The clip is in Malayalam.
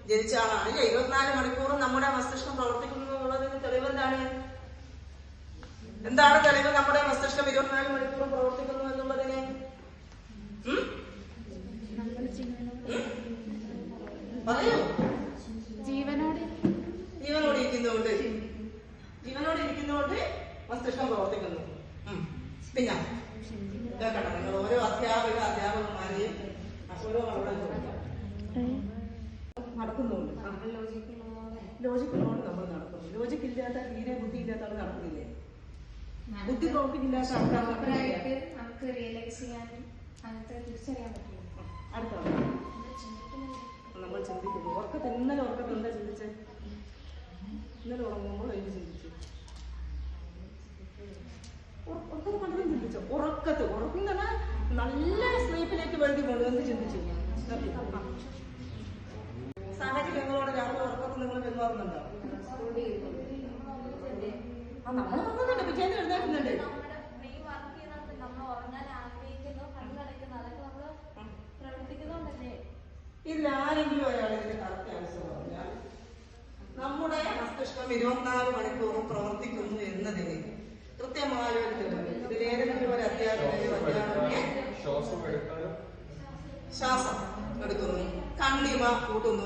ജനിച്ച ആളാണ്. 24 മണിക്കൂറും നമ്മുടെ മസ്തിഷ്കം പ്രവർത്തിക്കുന്നു എന്നുള്ളതിന് തെളിവ് എന്താണ്? എന്താണ് തെളിവ് നമ്മുടെ മസ്തിഷ്കം 24 മണിക്കൂറും പ്രവർത്തിക്കുന്നു എന്നുള്ളതിന്? പറയൂ. ജീവനോടെ ഇരിക്കുന്നതുകൊണ്ട് മസ്തിഷ്കം പ്രവർത്തിക്കുന്നു. പിന്നെ കേൾക്കട്ടെ, നിങ്ങൾ ഓരോ അധ്യാപകന്മാരെയും ഓരോ നടക്കുന്നുണ്ട്. ലോജിക്കുള്ളതുകൊണ്ട് നമ്മൾ നടക്കുന്നു. ലോജിക്കില്ലാത്ത തീരെ ബുദ്ധിയില്ലാത്ത ആൾ നടക്കുന്നില്ലേ? ബുദ്ധി പ്രവർത്തിക്കില്ലാത്ത ആൾക്കാർക്ക് നമുക്ക് റിയലൈസ് ചെയ്യാനും തിരിച്ചറിയാൻ പറ്റില്ല. അടുത്താണ് നമ്മൾ ചിന്തിക്കുന്നു. ഉറക്കത്തിൽ ഇന്നലെ എന്താ ചിന്തിച്ചത്? ഇന്നലെ ഉറങ്ങുമ്പോൾ എന്ത് ചിന്തിച്ചു? ഉറക്കത്ത് കണ്ടതും ചിന്തിച്ചോ? ഉറക്കുന്ന നല്ല സ്ലീപ്പിലേക്ക് വേണ്ടി കൊണ്ട് എന്ത് ചിന്തിച്ചു? സാഹചര്യങ്ങളോട് രാത്രി ഉറക്കത്തിൽ നിങ്ങൾ പെരുമാറുന്നുണ്ടോ? നമ്മൾ ഉറങ്ങുന്നുണ്ട്, പിറ്റേന്ന് എഴുന്നേൽക്കുന്നുണ്ട്. ഇതിൽ ആരെങ്കിലും ഒരാൾ ഇതിന്റെ കറക്റ്റ് ആൻസർ പറഞ്ഞാൽ നമ്മുടെ മസ്തിഷ്കം 24 മണിക്കൂറും പ്രവർത്തിക്കുന്നു എന്നതിന് കൃത്യമായ ഒരു തെളിവ് ഇതിലേതെങ്കിലും ഒരു അധ്യാപകനെ ശ്വാസം എടുക്കുന്നു, കണ്ണിമ കൂട്ടുന്നു.